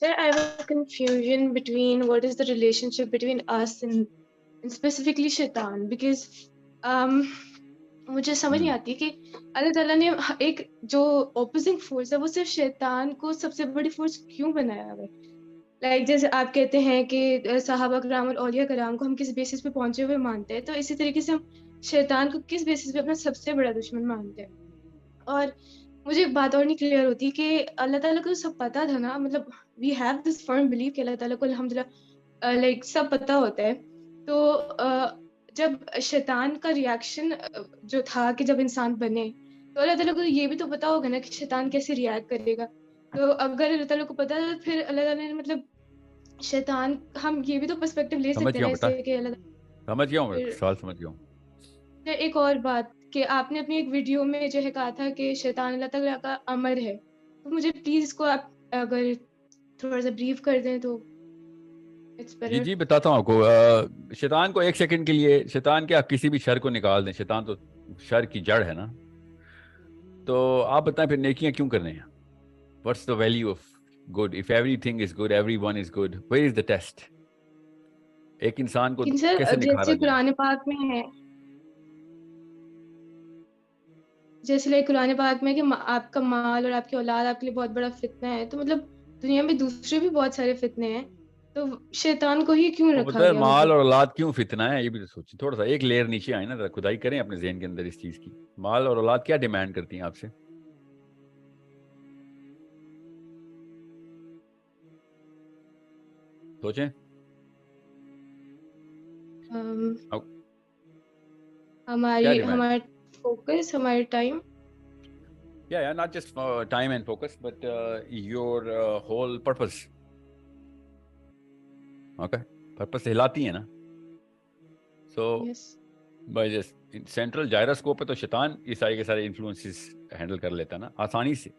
Sir, I have a confusion between what is the relationship between us and specifically shaitan, because مجھے سمجھ نہیں آتی کہ اللہ تعالیٰ نے ایک جو اپوزنگ فورس ہے وہ صرف شیطان کو سب سے بڑی فورس کیوں بنایا ہوا ہے؟ لائک جیسے آپ کہتے ہیں کہ صحابہ کرام اور اولیاء کرام کو ہم کس بیسس پہ پہنچے ہوئے مانتے ہیں، تو اسی طریقے سے ہم شیطان کو کس بیسس پہ اپنا سب سے بڑا دشمن مانتے ہیں. اور مجھے ایک بات اور نہیں کلیئر ہوتی کہ اللہ تعالیٰ کو تو سب پتا تھا نا، مطلب we have this firm blue کہ اللہ تعالیٰ کو الحمدللہ لائک سب پتا ہوتا ہے. تو جب شیطان کا ریئیکشن جو تھا کہ جب انسان بنے تو اللہ تعالیٰ کو یہ بھی تو پتا ہوگا نا کہ شیطان کیسے ریئیکٹ کرے گا. تو اگر اللہ تعالیٰ کو پتا ہے تو پھر اللہ تعالیٰ نے مطلب شیطان، ہم یہ بھی تو پرسپیکٹو لے سکتے ہیں نا اس سے کہ اللہ سمجھ گیا ہوں، سوال سمجھ گیا ہوں. ایک اور بات کہ آپ نے اپنی ایک ویڈیو میں جو ہے کہا تھا کہ شیطان اللہ تعالیٰ کا امر ہے، تو مجھے پلیز اس کو آپ اگر تھوڑا سا بریف کر دیں تو جی بتاتا ہوں آپ کو. شیطان کو ایک سیکنڈ کے لیے، شیطان کے آپ کسی بھی شر کو نکال دیں، شیطان تو شر کی جڑ ہے نا. تو آپ بتائیں پھر نیکیاں کیوں کرنے ہیں؟ What's the value of good if every thing is good, every one is good, where is the test? ایک انسان کو کیسے نکھارا جیسے قرآن پاک میں ہے، جیسے لائک قرآن پاک میں کہ آپ کا مال اور آپ کی اولاد آپ کے لیے بہت بڑا فتنہ ہے، تو مطلب دنیا میں دوسرے بھی بہت سارے فتنے ہیں، تو شیطان کو ہی کیوں رکھا گیا؟ مال اور اولاد کیوں فتنہ ہے، یہ بھی تو سوچیں. تھوڑا سا ایک لیئر نیچے آئیں نا، ذرا کھدائی کریں اپنے ذہن کے اندر اس چیز کی. مال اور اولاد کیا ڈیمانڈ کرتی ہیں آپ سے؟ سوچیں. ہمارا فوکس، ہمارا time. Yeah, not just time and focus, but your whole purpose. Okay, purpose ہلاتی ہے نا. So by this central gyroscope پہ تو شیطان یہ سارے کے سارے انفلوئنسز ہینڈل کر لیتا ہے نا آسانی سے.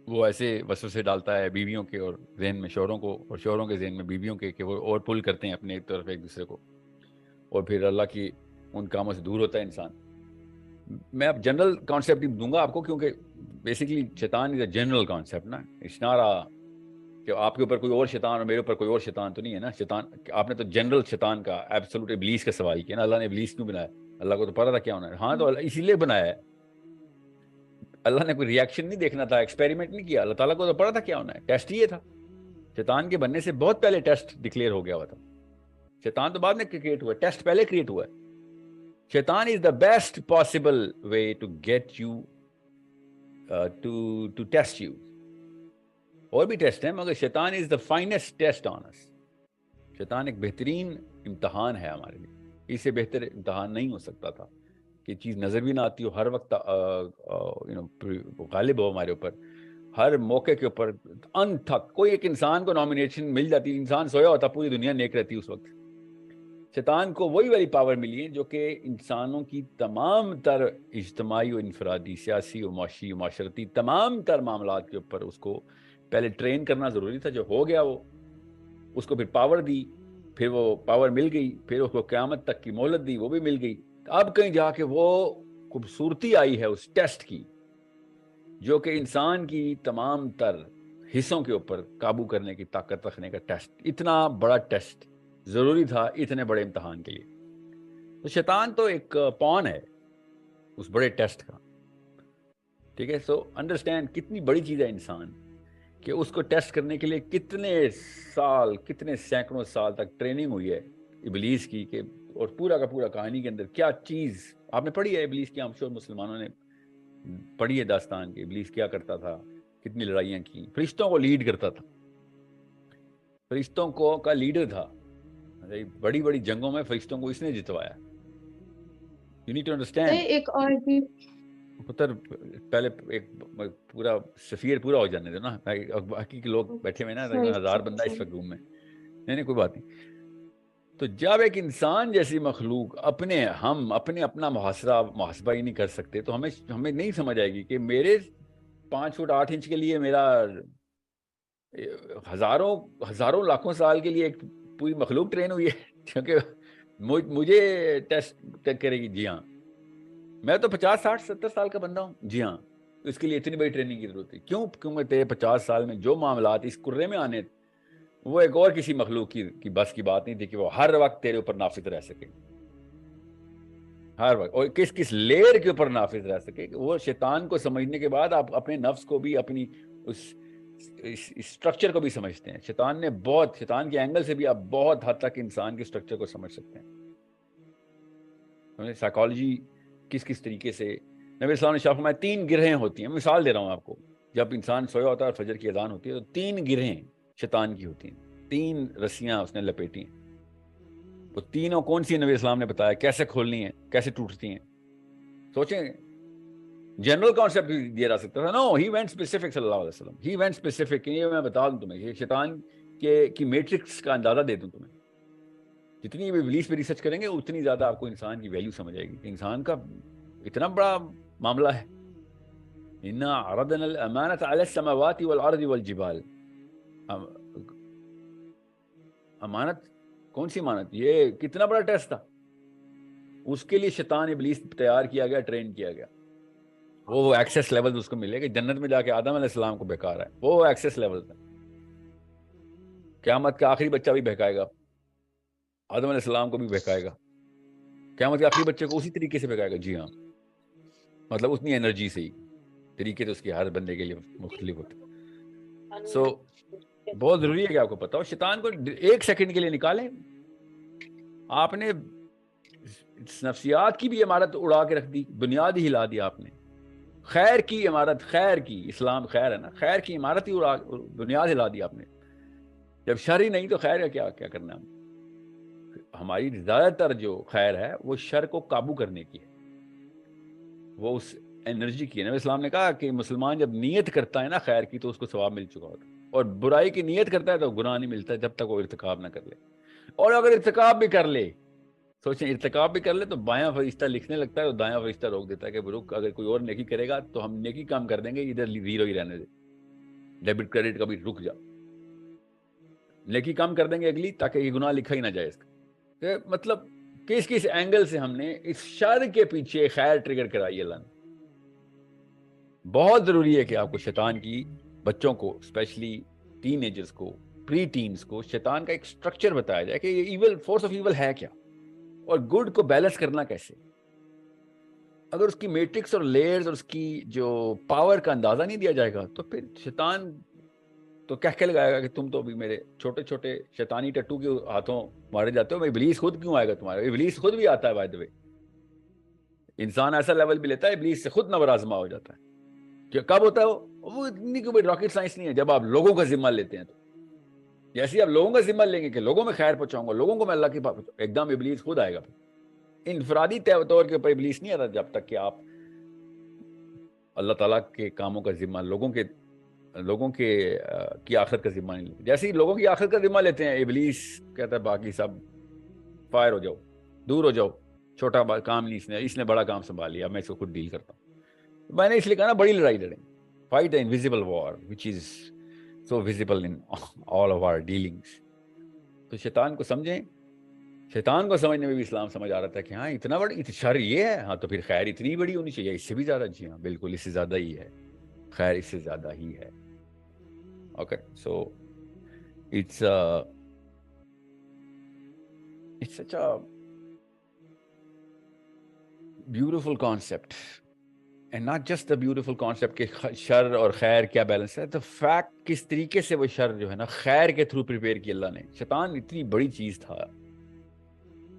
وہ ایسے وسوسے ڈالتا ہے بیویوں کے اور ذہن میں شوہروں کو، اور شوہروں کے ذہن میں بیویوں کے، کہ وہ اور پل کرتے ہیں اپنے ایک طرف ایک دوسرے کو، اور پھر اللہ کی ان کاموں سے دور ہوتا ہے انسان. میں اب جنرل کانسیپٹ دوں گا آپ کو، کیونکہ بیسکلی شیطان از اے جنرل کانسیپٹ نا. اشنارا کہ آپ کے اوپر کوئی اور شیطان اور میرے اوپر کوئی اور شیطان تو نہیں ہے نا. شیطان آپ نے تو جنرل شیطان کا، ایبسولوٹ ابلیس کا سوال کیا نا. اللہ نے ابلیس کیوں بنایا؟ اللہ کو تو پتا تھا کیا ہونا ہے. ہاں تو اللہ اسی لیے بنایا ہے. اللہ نے کوئی ریئیکشن نہیں دیکھنا تھا، ایکسپیریمنٹ نہیں کیا. اللہ تعالیٰ کو تو پتا تھا کیا ہونا ہے. ٹیسٹ یہ تھا. شیطان کے بننے سے بہت پہلے ٹیسٹ ڈکلیئر ہو گیا ہوا تھا. شیطان تو بعد میں کریٹ ہوا ہے، ٹیسٹ پہلے کریٹ ہوا ہے. شیطان is the best possible way to get you to test you. اور بھی ٹیسٹ ہیں مگر شیطان is the finest test on us. شیطان ایک بہترین امتحان ہے ہمارے لیے. اس سے بہتر امتحان نہیں ہو سکتا تھا کہ چیز نظر بھی نہ آتی ہو، ہر وقت غالب ہو ہمارے اوپر، ہر موقع کے اوپر ان تھک. کوئی ایک انسان کو نامینیشن مل جاتی، انسان سویا ہوتا، پوری دنیا نیک رہتی اس وقت. شیطان کو وہی والی پاور ملی ہے جو کہ انسانوں کی تمام تر اجتماعی و انفرادی، سیاسی و معاشی و معاشرتی تمام تر معاملات کے اوپر اس کو پہلے ٹرین کرنا ضروری تھا. جو ہو گیا وہ اس کو پھر پاور دی، پھر وہ پاور مل گئی، پھر اس کو قیامت تک کی مہلت دی، وہ بھی مل گئی. اب کہیں جا کے وہ خوبصورتی آئی ہے اس ٹیسٹ کی، جو کہ انسان کی تمام تر حصوں کے اوپر قابو کرنے کی طاقت رکھنے کا ٹیسٹ. اتنا بڑا ٹیسٹ ضروری تھا اتنے بڑے امتحان کے لیے. تو شیطان تو ایک پون ہے اس بڑے ٹیسٹ کا. ٹھیک ہے. سو انڈرسٹینڈ کتنی بڑی چیز ہے انسان، کہ اس کو ٹیسٹ کرنے کے لیے کتنے سال، کتنے سینکڑوں سال تک ٹریننگ ہوئی ہے ابلیس کی. کہ اور پورا کا پورا کہانی کے اندر کیا چیز آپ نے پڑھی ہے ابلیس کی. ہم شور مسلمانوں نے پڑھی ہے داستان کہ ابلیس کیا کرتا تھا، کتنی لڑائیاں کی. فرشتوں کو لیڈ کرتا تھا، فرشتوں کو کا لیڈر تھا. بڑی بڑی جنگوں میں فرشتوں کو اس نے جتوایا. You need to understand. ایک اور بھی پتر پہلے ایک پورا سفیر پورا ہو جانے دو نا. باقی کے لوگ بیٹھے ہوئے نا، 1000 بندہ اس وقت روم میں. نہیں کوئی بات نہیں. تو جب ایک انسان جیسی مخلوق اپنا محاسبہ ہی نہیں کر سکتے، تو ہمیں نہیں سمجھ آئے گی کہ میرے 5 فٹ 8 انچ کے لیے میرا ہزاروں لاکھوں سال کے لیے ایک پوری مخلوق ٹرین ہوئی ہے. کیونکہ مجھے ٹیسٹ کرے گی. جی ہاں. میں تو 50 60 70 سال کا بندہ ہوں. جی ہاں. اس کے لیے اتنی بڑی ٹریننگ کی ضرورت ہے. کیوں؟ کیونکہ تیرے 50 سال میں جو معاملات اس کرے میں آنے وہ ایک اور کسی مخلوق کی بس کی بات نہیں تھی کہ وہ ہر وقت تیرے اوپر نافذ رہ سکے, ہر وقت, اور کس لیئر کے اوپر نافذ رہ سکے. وہ شیطان کو سمجھنے کے بعد آپ اپنے نفس کو بھی, اپنی اس اسٹرکچر کو بھی سمجھتے ہیں. شیطان کے اینگل سے بھی آپ بہت حد تک انسان کے اسٹرکچر کو سمجھ سکتے ہیں. سائیکالوجی کس طریقے سے نبی اسلام نے شاف میں 3 گرہیں ہوتی ہیں. مثال دے رہا ہوں آپ کو. جب انسان سویا ہوتا ہے اور فجر کی اذان ہوتی ہے تو 3 گرہیں شیطان کی ہوتی ہیں, 3 رسیاں اس نے لپیٹی ہیں. وہ تینوں کون سی نبی اسلام نے بتایا کیسے کھولنی ہیں, کیسے ٹوٹتی ہیں. سوچیں, جنرل کانسیپٹ بھی دیا جا سکتا تھا. نو, ہی وینٹ اسپیسیفک صلی اللہ علیہ وسلم, ہی وینٹ اسپیسیفک. یہ میں بتا دوں تمہیں, یہ شیطان کی میٹرکس کا اندازہ دے دوں تمہیں. جتنی بھی ابلیس پہ ریسرچ کریں گے اتنی زیادہ آپ کو انسان کی ویلیو سمجھ آئے گی کہ انسان کا اتنا بڑا معاملہ ہے. انا عرضنا الامانۃ علی السماوات والارض والجبال. امانت, کون سی امانت؟ یہ کتنا بڑا ٹیسٹ تھا. اس کے لیے شیطان ابلیس تیار کیا گیا, ٹرین کیا گیا. وہ ایکسیس لیول اس کو ملے کہ جنت میں جا کے آدم علیہ السلام کو بہکا رہا ہے. وہ ایکسیس لیول تھا. قیامت کا آخری بچہ بھی بہکائے گا, آدم علیہ السلام کو بھی بہکائے گا. قیامت کے آخری بچے کو اسی طریقے سے بہکائے گا. جی ہاں, مطلب اتنی انرجی سے ہی. طریقے تو اس کے ہر بندے کے لیے مختلف ہوتے. سو بہت ضروری ہے کہ آپ کو پتا ہو. شیطان کو 1 سیکنڈ کے لیے نکالیں. آپ نے نفسیات کی بھی عمارت اڑا کے رکھ دی, بنیاد ہی ہلا دی آپ نے. خیر کی عمارت, خیر کی, اسلام خیر ہے نا, خیر کی عمارت ہی بنیاد ہلا دی آپ نے. جب شر ہی نہیں تو خیر ہے کیا کرنا ہے. ہماری زیادہ تر جو خیر ہے وہ شر کو قابو کرنے کی ہے, وہ اس انرجی کی ہے. نبی اسلام نے کہا کہ مسلمان جب نیت کرتا ہے نا خیر کی تو اس کو ثواب مل چکا ہوتا ہے, اور برائی کی نیت کرتا ہے تو گناہ نہیں ملتا جب تک وہ ارتکاب نہ کر لے. اور اگر ارتکاب بھی کر لے, سوچیں, ارتکاب بھی کر لے تو بایاں فرشتہ لکھنے لگتا ہے تو دایاں فرشتہ روک دیتا ہے کہ رک, اگر کوئی اور نیکی کرے گا تو ہم نیکی کام کر دیں گے, ادھر زیرو ہی رہنے دے, ڈیبٹ کریڈٹ کا بھی رک جا, نیکی کام کر دیں گے اگلی تاکہ یہ گناہ لکھا ہی نہ جائے اس کا. مطلب کس اینگل سے ہم نے اس شر کے پیچھے خیر ٹریگر کرائی اللہ نے. بہت ضروری ہے کہ آپ کو شیطان کی, بچوں کو اسپیشلی ٹین ایجرز کو, پری ٹینز کو, شیطان کا ایک سٹرکچر بتایا جائے کہ یہ ایول, فورس آف ایول ہے کیا, اور گڈ کو بیلنس کرنا کیسے. اگر اس کی میٹرکس اور لیئرز اور اس کی جو پاور کا اندازہ نہیں دیا جائے گا تو پھر شیطان تو کہہ لگائے گا کہ تم تو بھی میرے چھوٹے چھوٹے شیطانی ٹٹو کے ہاتھوں مارے جاتے ہو, ابلیس خود کیوں آئے گا تمہارے. ابلیس خود بھی آتا ہے بائی دی وے. انسان ایسا لیول بھی لیتا ہے ابلیس سے خود نوازما ہو جاتا ہے. کہ کب ہوتا ہے وہ اتنی کوئی راکٹ سائنس نہیں ہے. جب آپ لوگوں کا ذمہ لیتے ہیں تو جیسے آپ لوگوں کا ذمہ لیں گے کہ لوگوں میں خیر پہنچاؤں گا, لوگوں کو میں اللہ کی بات, ایک دم ابلیس خود آئے گا. انفرادی طور کے اوپر ابلیس نہیں آتا جب تک کہ آپ اللہ تعالیٰ کے کاموں کا ذمہ لوگوں کی آخرت کا ذمہ نہیں لیتے. جیسے ہی لوگوں کی آخرت کا ذمہ لیتے ہیں ابلیس کہتا ہے باقی سب فائر ہو جاؤ, دور ہو جاؤ, چھوٹا کام نہیں, اس نے بڑا کام سنبھال لیا, میں اس کو خود ڈیل کرتا ہوں. میں نے اس لیے کہا نا بڑی لڑائی لڑیں, fight a invisible war which is so visible in all of our dealings. تو شیطان کو سمجھیں. شیطان کو سمجھنے میں بھی اسلام سمجھ آ رہا تھا کہ ہاں اتنا بڑا شر یہ ہے, ہاں تو پھر خیر اتنی بڑی ہونی چاہیے, اس سے بھی زیادہ. جی ہاں بالکل, اس سے زیادہ ہی ہے خیر, اس سے زیادہ ہی ہے. Okay, so it's such a beautiful concept. And not just the beautiful concept کہ شر اور خیر کیا بیلنس ہے, the fact کس طریقے سے وہ شر جو ہے نا خیر کے تھرو پریپیئر کی اللہ نے. شیطان اتنی بڑی چیز تھا,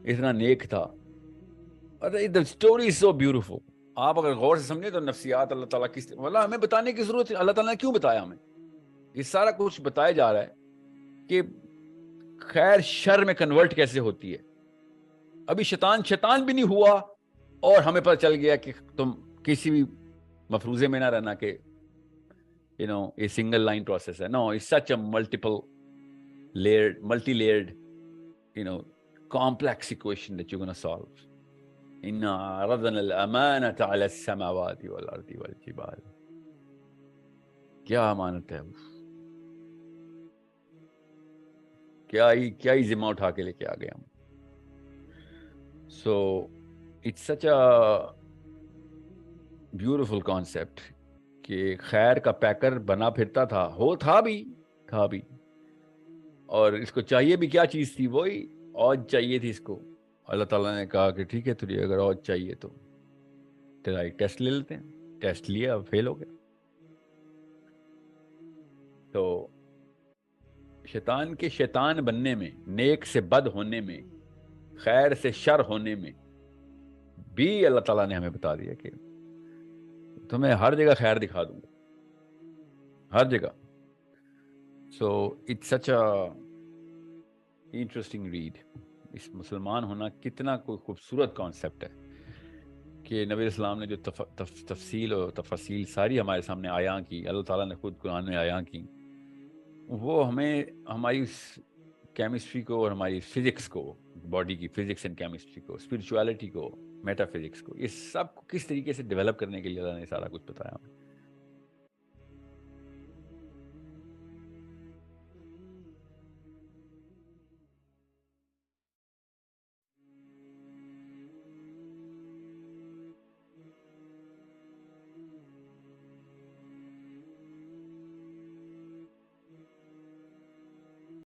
اتنا نیک تھا, the story is so beautiful. آپ اگر غور سے سمجھیں تو نفسیات اللہ تعالیٰ کس, واللہ ہمیں بتانے کی ضرورت ہے. اللہ تعالیٰ نے کیوں بتایا ہمیں؟ یہ سارا کچھ بتایا جا رہا ہے کہ خیر شر میں کنورٹ کیسے ہوتی ہے. ابھی شیطان بھی نہیں ہوا اور ہمیں پتہ چل گیا کہ تم کسی بھی مفروضے میں نہ رہنا کہ یہ سنگل لائن پروسیس ہے. No, it's such a multi layered complex equation that you're going to solve. إِنَّا عَرَضْنَا الْأَمَانَةَ عَلَى السَّمَاوَاتِ وَالْأَرْضِ وَالْجِبَالِ. کیا امانت ہے, کیا ہی ذمہ اٹھا کے لے کے آ گئے ہم. So it's such a beautiful concept کہ خیر کا پیکر بنا پھرتا تھا، تھا بھی، اور اس کو چاہیے بھی کیا چیز تھی؟ وہی عوج چاہیے تھی اس کو. اللہ تعالیٰ نے کہا کہ ٹھیک ہے تجھے اگر عوج چاہیے تو تیرا ایک ٹیسٹ لے لیتے ہیں. ٹیسٹ لیا، فیل ہو گیا. تو شیطان کے شیطان بننے میں، نیک سے بد ہونے میں، خیر سے شر ہونے میں بھی اللہ تعالیٰ نے ہمیں بتا دیا کہ تمہیں ہر جگہ خیر دکھا دوں گا، ہر جگہ. So it's such a interesting read. اس مسلمان ہونا کتنا کوئی خوبصورت کانسیپٹ ہے کہ نبی اسلام نے جو تفصیل اور تفصیل ساری ہمارے سامنے آیاں کی، اللہ تعالیٰ نے خود قرآن میں آیاں کی، وہ ہمیں ہماری کیمسٹری کو اور ہماری فزکس کو، باڈی کی فزکس اینڈ کیمسٹری کو، اسپرچویلٹی کو، میٹا فزکس کو، اس سب کو کس طریقے سے ڈیولپ کرنے کے لیے اللہ نے سارا کچھ بتایا.